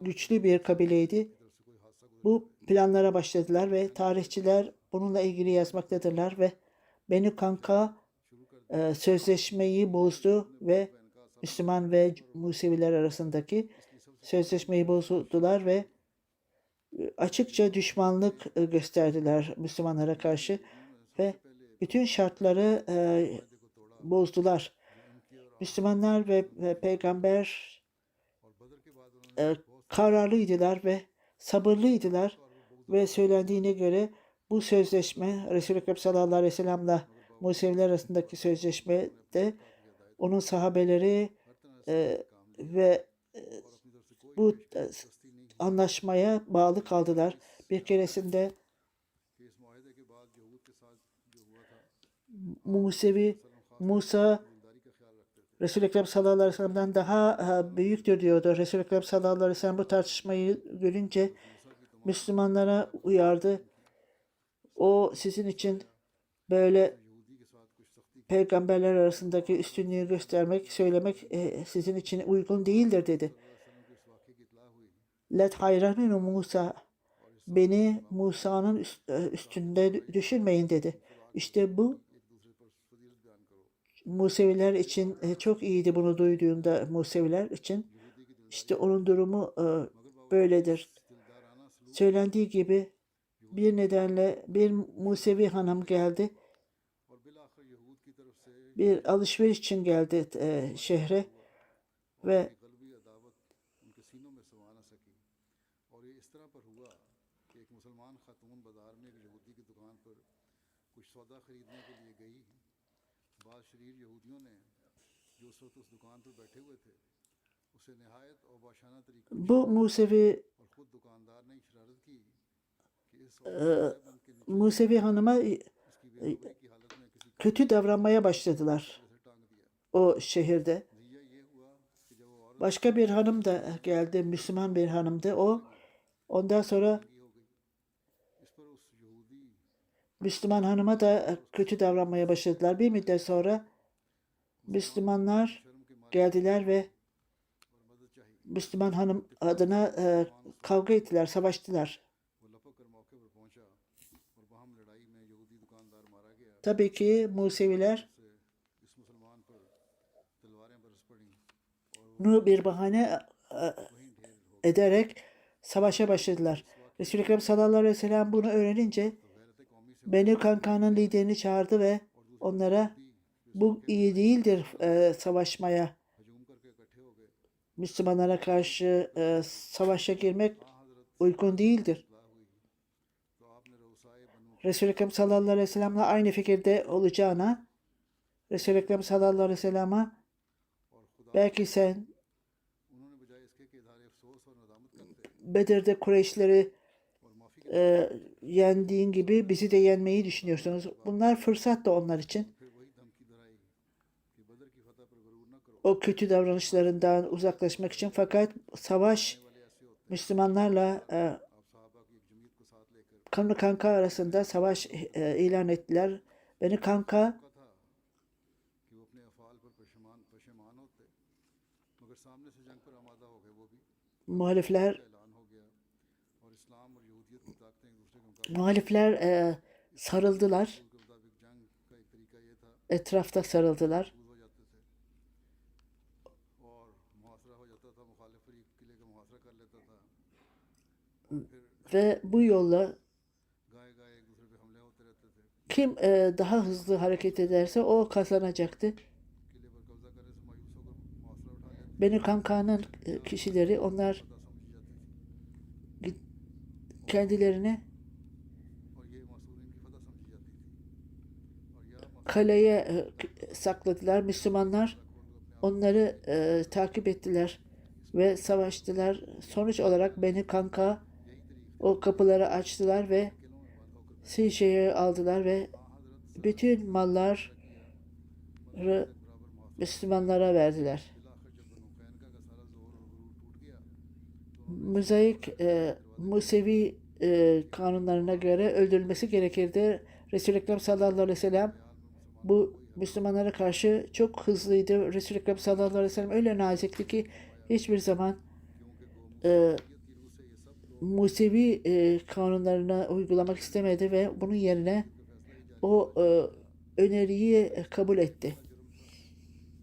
güçlü bir kabileydi. की तरफ से कोई हादसा गुजर Bu planlara başladılar ve tarihçiler bununla ilgili yazmaktadırlar ve Beni Kanka शुरू कर sözleşmeyi bozdu ve Müslüman ve Museviler arasındaki sözleşmeyi bozdular ve açıkça düşmanlık gösterdiler Müslümanlara karşı ve bütün şartları bozdular. Müslümanlar ve peygamber और बदर के बाद उन्होंने kararlıydılar ve sabırlıydılar ve söylendiğine göre bu sözleşme Resul-i Ekrem sallallahu aleyhi ve sellem'le Museviler arasındaki sözleşmede onun sahabeleri ve bu anlaşmaya bağlı kaldılar. Bir keresinde कि इस मुआहदे के बाद यहूद के साथ जो हुआ था Musa ईमानदारी का ख्याल रखते थे Resul-i Ekrem sallallahu aleyhi ve sellem'den daha büyüktür diyordu. Resul-i Ekrem sallallahu aleyhi ve sellem bu tartışmayı görünce Müslümanlara uyardı. O sizin için böyle यहूदी के साथ कुछ सख्ती peygamberler arasındaki üstünlüğü göstermek, söylemek sizin için uygun değildir dedi. वसल्लम के इस वाक़े की इतला हुई Let hayranın Musa, beni Musa'nın üstünde düşürmeyin dedi. İşte bu एक दूसरे पर फजीलत बयान करो Museviler için çok iyiydi bunu duyduğunda Museviler için. İşte onun durumu böyledir. दिलदाराना सलूक Söylendiği gibi bir nedenle bir Musevi hanım geldi. और बिलाखिर यहूद की तरफ से Bir alışveriş için geldi şehre ve कल्बी अदावत उनके सीनों में समा न सकी और ये इस तरह पर हुआ कि एक मुसलमान खातून बाजार में एक यहूदी की दुकान पर कुछ सौदा खरीदने के लिए गई बाद शरीर यहूदियों ने जो उस वक्त उस दुकान पर बैठे हुए थे उसे नहायत और बाशाना तरीके bu Musevi और ख़ुद दुकानदार ने शरारत की कि इस औरत के नीचे Musevi hanıma इसकी बेखबरी की हालत में किसी kötü davranmaya başladılar से टांग दिया o şehirde. नतीजा ये हुआ कि जब वो औरत Başka bir hanım da geldi, Müslüman bir hanımdı. Ondan sonra नंगी हो गई इस पर उस यहूदी Müslüman hanıma da kötü davranmaya başladılar. Bir müddet sonra Müslümanlar शर्म के मारे geldiler ve और मदद चाहिए Müslüman hanım adına kavga ettiler, savaştılar. वो लपक कर मौके पर पहुंचा और वहां लड़ाई में यहूदी दुकानदार मारा गया Tabii ki Museviler से इस मुसलमान पर तलवारें बरस पड़ी और bunu bir bahane वहीं ढेर हो ederek savaşa başladılar. Resul-i Ekrem sallallahu aleyhi ve sellem bunu öğrenince गैरत कौमी से Beni Kanka'nın liderini çağırdı ve onlara bu iyi değildir savaşmaya. हजूम करके इकट्ठे हो गए Müslümanlara karşı savaşa girmek हाँ हजरत uygun değildir. इतला हुई तो आपने रऊसाए बनु Resul-i Ekrem sallallahu aleyhi ve sellem'le aynı fikirde olacağına Resul-i Ekrem sallallahu aleyhi ve sellem'e और खुदा belki sen उन्होंने बजाय इसके कि इजहार अफसोस और नदामत करते Bedir'de Kureyşleri और माफ़ी के yendiğin gibi bizi de yenmeyi düşünüyorsunuz. Bunlar fırsat da onlar için. फिर वही धमकी दराई कि बदर की फतह पर गरूर न करो O kötü davranışlarından uzaklaşmak için fakat savaş वाले ऐसे होते Müslümanlarla आप साहबा की एक जमीयत को साथ लेकर kanlı kanka arasında savaş ilan ettiler. Beni kanka का था कि वो अपने अफ़ाल पर पशेमान होते मगर सामने से जंग पर आमादा हो गए वो भी muhalifler ऐलान हो गया Muhalifler sarıldılar. उनके मुताबिक जंग का एक तरीका ये था Etrafta sarıldılar. हो जाते थे और मुहासरा हो जाता था मुखालिफ फरीक किले का मुहासरा कर लेता था Ve bu yolla गाए गाए एक दूसरे पे हमले होते रहते थे kim daha hızlı hareket ederse o kazanacaktı. किले पर कब्जा करने से मायूस होकर मुहासरा उठा लेते Beni Kanka'nın kişileri onlar पता समझी जाती थी kendilerine और ये मासूरीन की फतह समझी जाती थी और यह kaleye sakladılar. Müslümanlar खोल अपने onları takip ettiler ve savaştılar. Sonuç olarak Beni Kanka यही तरीका o kapıları açtılar ve किलों में बंद होकर Sişe'yi aldılar ve हजरत bütün malları बराबर मुहासरा Müslümanlara verdiler. बिलाखिर जब बनु कैनका का सारा जोर और गुरूर टूट गया तो Mozaik Musevi kanunlarına göre öldürülmesi gerekirdi. Resul-i Ekrem sallallahu aleyhi ve sellem bu Müslümanlara karşı çok hızlıydı. Resul-i Ekrem sallallahu aleyhi ve sellem öyle nazikti ki hiçbir zaman क्योंकि गो Musevi kanunlarına uygulamak istemedi ve bunun yerine o öneriyi kabul etti.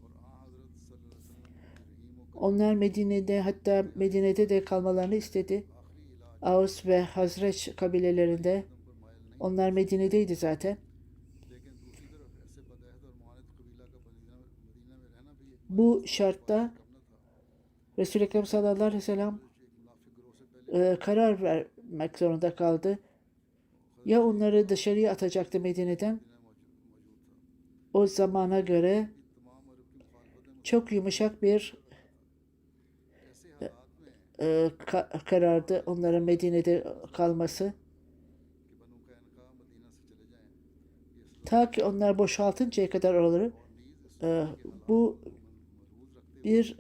और आ हजरत सल्लल्लाहु अलैहि वसल्लम की रहीम Onlar Medine'de hatta Medine'de de kalmalarını istedi. आखिरी इलाज Aus ve Hazreç kabilelerinde पर मायल नहीं onlar Medine'deydi zaten. लेकिन दूसरी तरफ ऐसे बदअहद और मुआनिद कबीला का मदीना में रहना भी एक Bu şartta कम न था Resul-i Ekrem sallallahu aleyhi ve sellem एक मुनाफिक गिरोह से पहले karar vermek zorunda kaldı. Ya onları dışarıya atacaktı Medine'den. मौजूद था O zamana göre तमाम अरब की मुखालफतें çok yumuşak bir ऐसे हालात में karardı onların Medine'de kalması. कि बनु कैनका मदीना से चले जाएं ये Ta ki onlar boşaltıncaya kadar oraları bu bir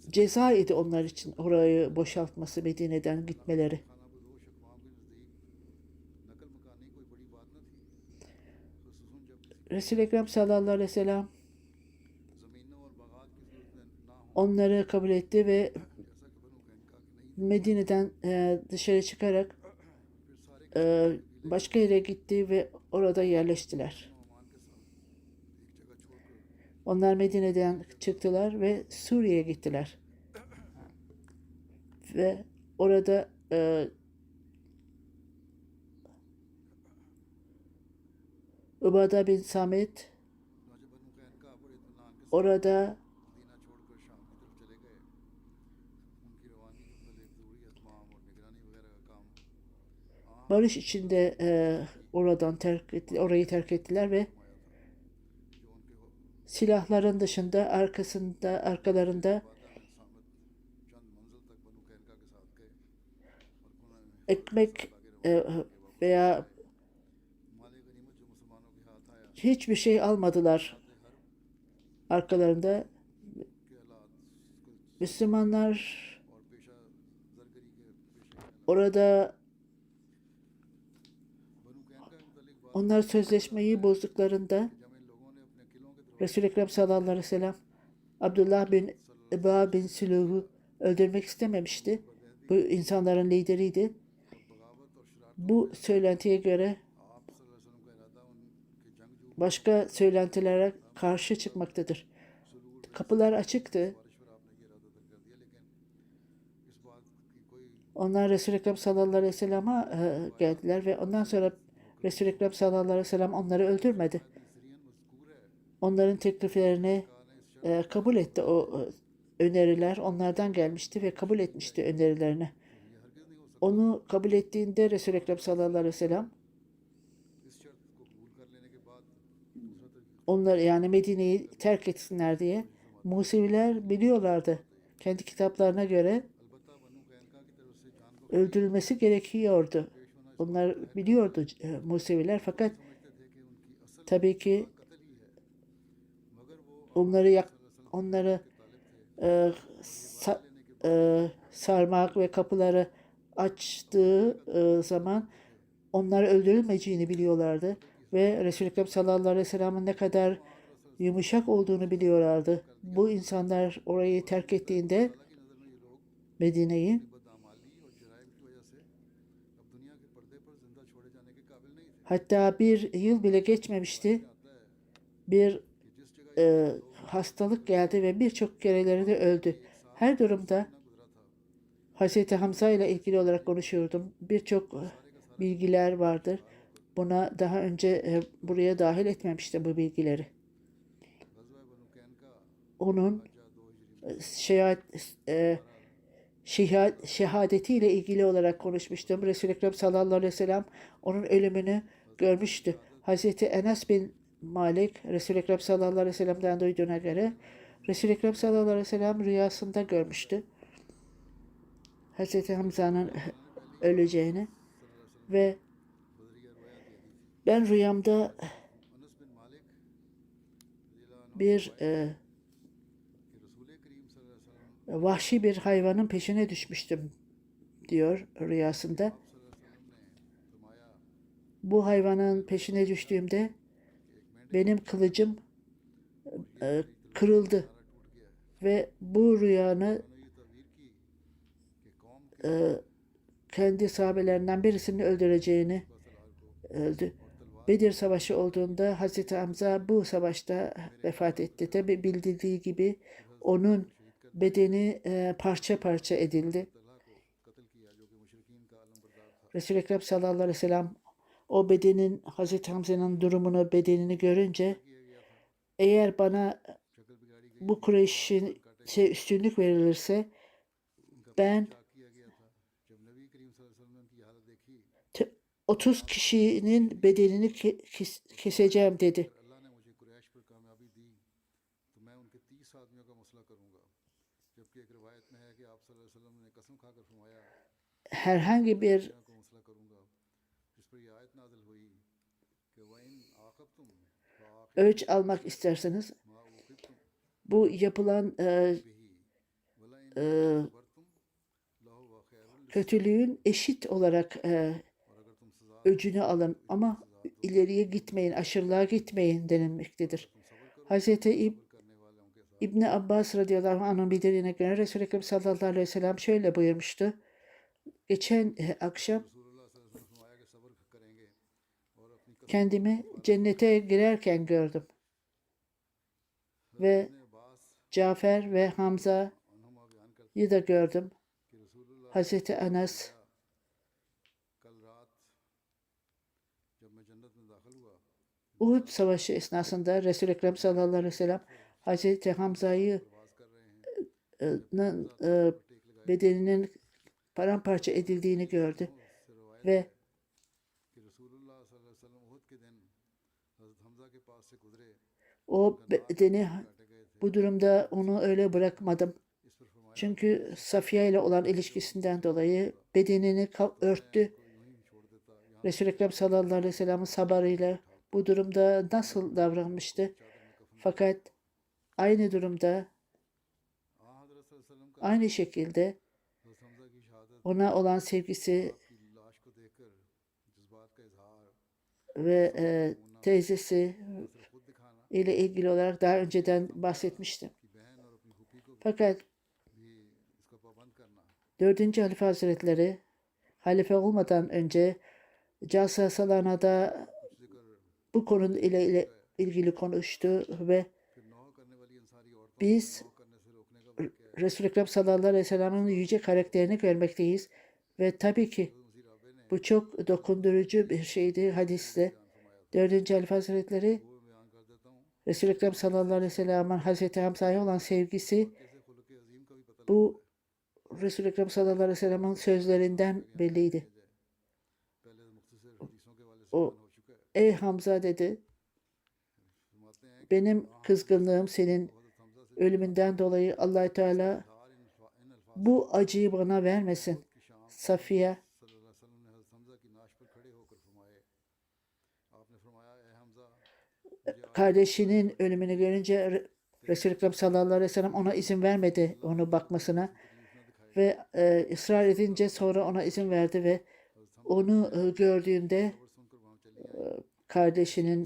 ceza idi onlar için orayı boşaltması, Medine'den gitmeleri. खाना बदोश अक़वाम के नज़दीक नकल मकानी कोई बड़ी बात न थी खुसूसन जब किसी Resul-i Ekrem sallallahu aleyhi ve sellem ज़मीनों और बागात की सूरत ना हो onları kabul etti ve जैसा कि बनु कैनका की नहीं Medine'den dışarı çıkarak फिर सारे başka yere gitti ve orada yerleştiler. Oman के साथ एक जगह छोड़कर Onlar Medine'den çıktılar ve Suriye'ye gittiler. Ve orada Ubada bin Samet जब बनु कैनका बड़े इत्मीनान के साथ orada मदीना छोड़कर शाम की तरफ चले गए उनकी रवानी के बदले एक ज़रूरी अहतमाम और निगरानी वगैरह का काम barış içinde orayı terk ettiler ve जो उनके silahların dışında arkalarında वादा सामत चंद मंजिल तक बनु कैनका के साथ गए और उन्होंने ekmek veya माल गनीमत जो मुसलमानों के हाथ आया hiçbir şey almadılar arkalarında. के हालात Müslümanlar और पेशा जरगरी के पेशे orada बनु कैनका के मुतालिक बात onlar sözleşmeyi bozduklarında जब इन लोगों ने अपने किलों के दरवाजे Resul-i Ekrem sallallahu aleyhi ve sellem Abdullah bin Eba bin Sülûh'u öldürmek istememişti. Bu insanların lideriydi. बगावत और शरारत Bu söylentiye göre आप सल्लल्लाहु अलैहि वसल्लम का इरादा उनके जंगजू başka söylentilere karşı çıkmaktadır. Kapılar açıktı. बारिश पर आपने ये इरादा तक कर दिया लेकिन इस बात की कोई Onlar Resul-i Ekrem sallallahu aleyhi ve sellem'e geldiler ve ondan sonra Resul-i Ekrem sallallahu aleyhi ve sellem onları öldürmedi. सरियन मज़कूर है Onların tekliflerini kabul etti. O öneriler onlardan gelmişti ve kabul etmişti önerilerini. ये हरगिज़ नहीं हो सकता Onu kabul ettiğinde Resul-i Ekrem sallallahu aleyhi ve sellem इस शर्त को कबूल कर लेने के बाद दूसरा तरीका onlar yani Medine'yi terk etsinler diye Museviler biliyorlardı. Kendi kitaplarına göre अलबत्ता बनु कैनका की तरफ से जान को öldürülmesi gerekiyordu. Onlar biliyordu Museviler fakat समझते थे कि उनकी असल tabii ki कत्ल ही है मगर वो onları तालिब थे sarmak ve kapıları açtığı zaman onlar öldürülmeyeceğini biliyorlardı ve Resul-i Ekrem sallallahu aleyhi ve sellem'in ne kadar yumuşak olduğunu biliyorlardı. Bu insanlar orayı terk ettiğinde अल्लाह की नज़र में ये लोग Medine'yi बदआमाली और जराइम की वजह से दुनिया के पर्दे पर जिंदा छोड़े जाने के काबिल नहीं थे। Hatta bir yıl bile geçmemişti. आता है Bir कि जिस जगह ये लोग hastalık geldi ve birçok kereleri de öldü. एक साल Her durumda महीना गुजरा था, Hazreti Hamza ile ilgili olarak konuşuyordum. Birçok सारे का सारा bilgiler vardır. हार होकर Buna daha önce buraya dahil etmemiştim bu bilgileri. गजवा बनु कैनका Onun राजा 2 हिजरी şehadet, şehadetiyle ilgili olarak konuşmuştum. Resul-i Ekrem sallallahu aleyhi ve sellem onun ölümünü görmüştü. Hazreti Enes bin Malik Resul-i Ekrem sallallahu aleyhi ve sellem'den duyduğuna göre Resul-i Ekrem sallallahu aleyhi ve sellem rüyasında görmüştü. Hazreti Hamza'nın öleceğini ve बदरिया रोया दे दी थी। ben rüyamda Anas बिन मालिक रज़ियल्लाहु अन्हु bir कि रसूल करीम सल्लल्लाहु अलैहि वसल्लम vahşi bir hayvanın peşine düşmüştüm diyor rüyasında. आप सल्लल्लाहु अलैहि वसल्लम ने फरमाया Bu hayvanın peşine düştüğümde कि एक मेंढक benim kılıcım kırıldı सारा टूट गया है। ve bu rüyanı उन्होंने ये तबीर की कि कौम के kendi sahabelerinden birisini öldüreceğini तलवार को öldü. और तलवार Bedir Savaşı olduğunda Hazreti Hamza bu savaşta vefat etti. Tabi bildiği gibi onun शहीद कर bedeni parça parça edildi. Talha को कत्ल किया जो कि मुशरिकीन का अलमबरदार था। Resul-i Ekrem sallallahu aleyhi ve sellem o bedenin Hazreti Hamza'nın durumunu, bedenini görünce किया गया था, eğer bana शक्ल बिगाड़ी गई, bu Kureyş'in üstünlük verilirse इनका ben पेशाब किया गया था। जब नबी करीम सल्लल्लाहु अलैहि वसल्लम ने उनकी हालत देखी 30 kişinin bedenini keseceğim dedi. अगर अल्लाह ने मुझे कुरैश पर कामयाबी दी तो मैं उनके 30 आदमियों का मसला करूंगा। जबकि एक रिवायत में है कि आप सल्लल्लाहु अलैहि वसल्लम ने कसम खाकर फरमाया Herhangi bir को मसला करूंगा। जिस पर ये आयत नाजिल हुई कि वइन आक़बतुम फ़आक़िबू ölç almak isterseniz मा उक़िबतुम bu yapılan बिही वला इन सबरतुम लहु व खैरुल लिस kötülüğün eşit olarak और अगर तुम सज़ा öcünü alın ama ileriye gitmeyin, aşırılığa gitmeyin denilmektedir. तुम सब्र करो Hazreti करने वालों के साथ İbni Abbas radıyallahu anh'ın bildirdiğine göre Resul-i Ekrem sallallahu aleyhi ve sellem şöyle buyurmuştu. Geçen akşam रसूलुल्लाह सल्लल्लाहु अलैहि वसल्लम ने फरमाया कि सब्र करेंगे और अपनी कसम kendimi cennete girerken gördüm. Ve इब्न अब्बास Cafer ve Hamza'yı अन्हुमा बयान करते da gördüm. कि रसूलुल्लाह Hazreti Enes कल रात जब मैं जन्नत में दाखिल हुआ Uhud Savaşı esnasında Resul-i Ekrem sallallahu aleyhi ve sellem Hazreti Hamza'yı प्रवास कर रहे हैं e, bedeninin paramparça edildiğini gördü उससे रवायत ve कि रसूलुल्लाह सल्लल्लाहु अलैहि वसल्लम उहुद के दिन हज़रत हमजा के पास से गुजरे, o bedeni काटे गए थे। bu durumda onu öyle bırakmadım. इस पर फरमाया Çünkü Safiye ile olan ilişkisinden dolayı bedenini örttü. को यूं ही छोड़ देता, यहाँ Resul-i Ekrem sallallahu aleyhi ve sellem'in sabrıyla bu durumda nasıl davranmıştı? चादर में कफन Fakat aynı durumda, आ हज़रत सल्लल्लाहु अलैहि वसल्लम का aynı şekilde हज़रत हमजा की शहादत ona olan sevgisi की लाश को देखकर जज्बात का इजहार ve teyzesi सिर्फ खुद दिखाना ile ilgili olarak daha önceden bahsetmiştim. कि बहन और अपनी फूफी को Fakat भी इसका पाबंद करना 4. Halife Hazretleri halife olmadan önce Calsa Salana'da जिक्र bu konu ile ilgili konuştu ve फिर नौह करने वाली अंसारी औरतों biz को नौह करने से रोकने का वाक़या है। Resul-i Ekrem sallallahu aleyhi ve sellem'in yüce karakterini görmekteyiz. Ve tabii ki मसीह राबे ने bu çok dokundurucu bir şeydi hadiste. बयान फरमाया 4. Halife Hazretleri वो मैं बयान कर देता हूँ। Resul-i Ekrem sallallahu aleyhi ve sellem'in Hazreti Hamza'ya olan sevgisi कैसे खुल्क़ अज़ीम का भी पता bu Resul-i Ekrem sallallahu aleyhi ve sellem'in sözlerinden belliydi. लग जाए। पहले तो मुख्तसर हदीसों के वाले से O बयान हो चुका है। ey Hamza dedi, फरमाते हैं कि benim kızgınlığım senin हज़रत हमजा से ölümünden dolayı Allah Teala धार इन अल्फाज bu acıyı bana vermesin. की शाम Safiye सल्लल्लाहु अलैहि वसल्लम ने हज़रत हमजा की नाश पर खड़े होकर फरमाए, आपने फरमाया ए हमजा मुझे आज kardeşinin ölümünü görünce Resul-i Ekrem sallallahu aleyhi ve sellem ona izin vermedi onu bakmasına तकलीफ न दिखाई। ve ısrar edince sonra ona izin verdi ve onu gördüğünde खबर सुनकर वहाँ चली आई। kardeşinin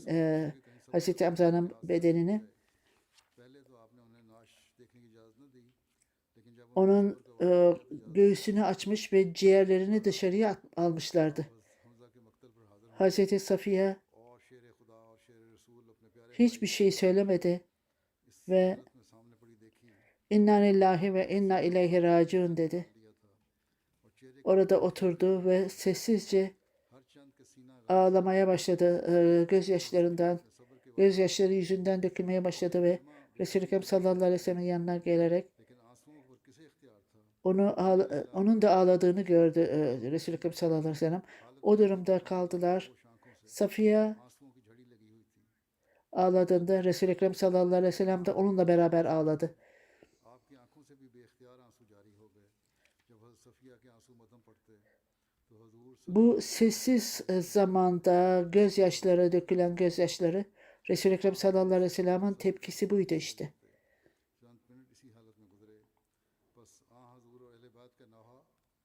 Hazreti Hamza'nın bedenini पहले तो आपने उन्हें नाश देखने की इजाज़त न दी, लेकिन जब onun göğsünü açmış ve ciğerlerini dışarıya almışlardı. Hazreti Safiye hiçbir şey söylemedi ve İnna lillahi ve inna ileyhi raciun dedi. Orada oturdu ve sessizce ağlamaya başladı. Gözyaşları yüzünden dökülmeye başladı ve Resul-i Ekrem sallallahu aleyhi ve sellem'in yanına gelerek onun da ağladığını gördü Resul-i Ekrem sallallahu aleyhi ve sellem. O durumda kaldılar. Safiye ağladığında Resul-i Ekrem sallallahu aleyhi ve sellem de onunla beraber ağladı. Bu sessiz zamanda dökülen gözyaşları Resul-i Ekrem sallallahu aleyhi ve sellem'in tepkisi buydu işte.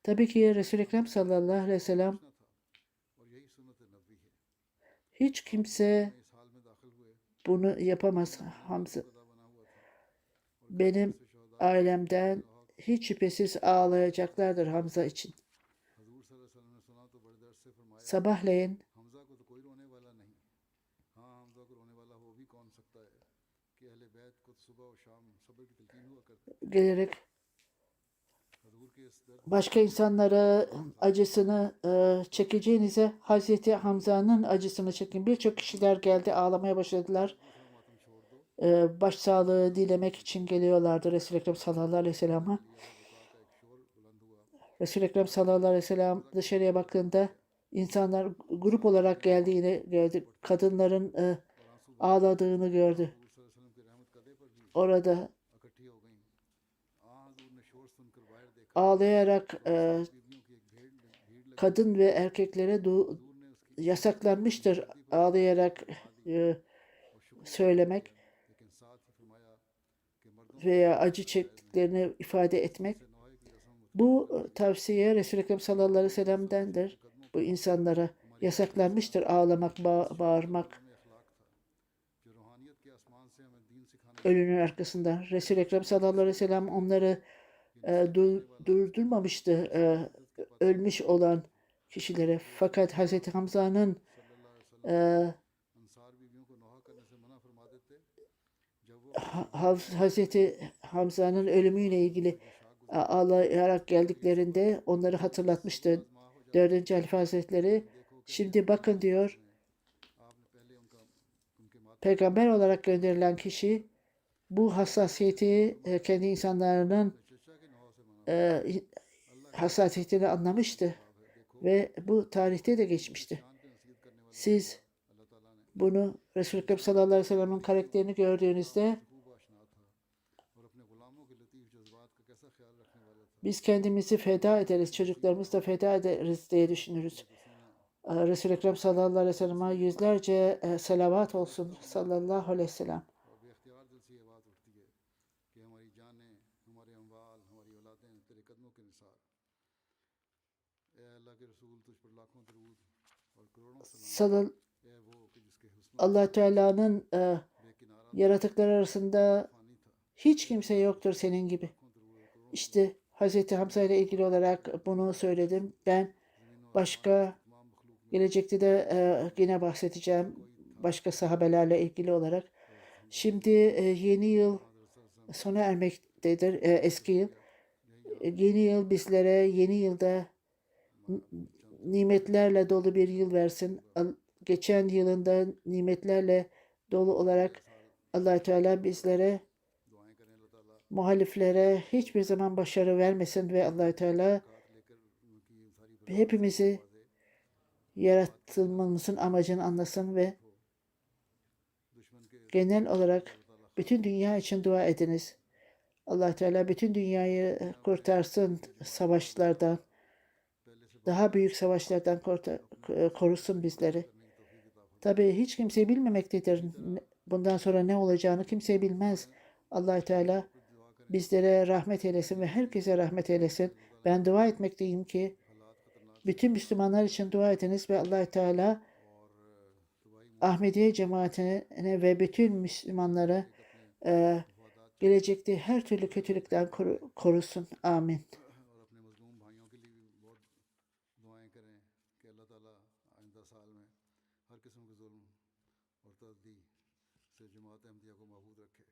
Tabii ki Resul-i Ekrem sallallahu aleyhi ve sellem hiç kimse bunu yapamaz. Hamza, benim ailemden hiç şüphesiz ağlayacaklardır Hamza için. Sabahleyin gelerek başka insanlara acısını çekeceğinize Hazreti Hamza'nın acısını çekin. Birçok kişiler geldi, ağlamaya başladılar. Başsağlığı dilemek için geliyorlardı Resul-i Ekrem sallallahu aleyhi ve sellem'e. Resul-i Ekrem sallallahu aleyhi ve sellem dışarıya baktığında insanlar grup olarak geldiğini gördü. Kadınların ağladığını gördü. Orada ağlayarak kadın ve erkeklere yasaklanmıştır ağlayarak söylemek veya acı çektiklerini ifade etmek. Bu tavsiye Resul-i Ekrem sallallahu aleyhi ve sellem'dendir. Bu insanlara yasaklanmıştır ağlamak, bağırmak. Ölünün arkasından. Resul-i Ekrem sallallahu aleyhi ve sellem onları durdurmamıştı ölmüş olan kişilere. Fakat Hazreti Hamza'nın Hazreti Hamza'nın ölümüyle ilgili ağlayarak geldiklerinde onları hatırlatmıştı. 4. Halife Hazretleri şimdi bakın diyor, peygamber olarak gönderilen kişi bu hassasiyeti kendi insanlarının hassasiyetini anlamıştı ve bu tarihte de geçmişti. Siz bunu Resul-i Ekrem sallallahu aleyhi ve sellem'in karakterini gördüğünüzde biz kendimizi feda ederiz, çocuklarımızı da feda ederiz diye düşünürüz. Resul-i Ekrem sallallahu aleyhi ve sellem'e yüzlerce salavat olsun sallallahu aleyhi ve sellem. Allah Teala'nın yaratıklar arasında hiç kimse yoktur senin gibi. İşte Hazreti Hamza ile ilgili olarak bunu söyledim. Ben gelecekte de yine bahsedeceğim başka sahabelerle ilgili olarak. Şimdi yeni yıl sona ermektedir. Eski yıl. Yeni yıl bizlere yeni yılda nimetlerle dolu bir yıl versin. Geçen yılında nimetlerle dolu olarak Allah-u Teala bizlere, muhaliflere hiçbir zaman başarı vermesin ve Allah-u Teala hepimizi yaratılmamızın amacını anlasın ve genel olarak bütün dünya için dua ediniz. Allah Teala bütün dünyayı kurtarsın savaşlardan, daha büyük savaşlardan korusun bizleri. Tabii hiç kimse bilmemektedir. Bundan sonra ne olacağını kimse bilmez. Allah Teala bizlere rahmet eylesin ve herkese rahmet eylesin. Ben dua etmekteyim ki bütün Müslümanlar için dua ediniz ve Allah Teala Ahmediye cemaatine ve bütün Müslümanları gelecekte her türlü kötülükten korusun. Amin. कि अल्लाह ताला आइंदा साल में हर किस्म के जुल्म और तअद्दी से जमात अहमदिया को महफूज रखे।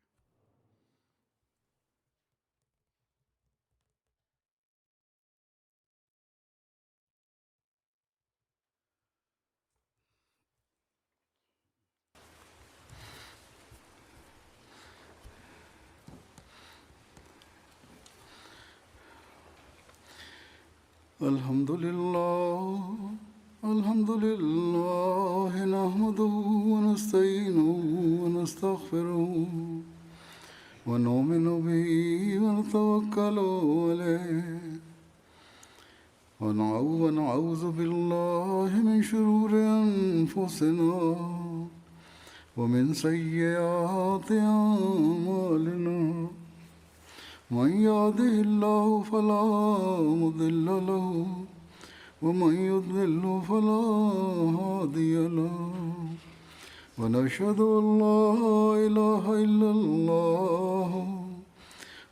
الحمد لله نحمده ونستعينه ونستغفره ونؤمن به ونتوكل عليه ونعوذ بالله من شرور أنفسنا ومن سيئات أعمالنا من يهده الله فلا مضل له ومن يضلل فلا هادي له ونشهد أن لا إله إلا الله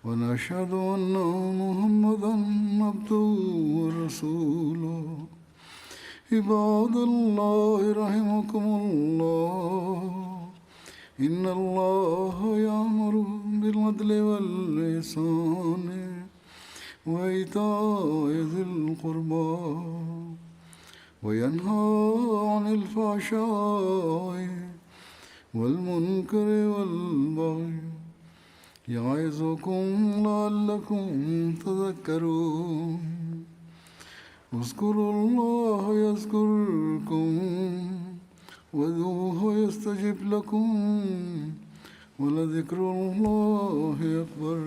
ونشهد أن محمدا عبده ورسوله عباد الله رحمكم الله إن الله يأمر بالعدل والإحسان وإيتاء ذي القربى وينهى عن الفحشاء والمنكر والبغي يعظكم لعلكم تذكرون اذكروا الله يذكركم وادعوه يستجب لكم ولذكر الله أكبر.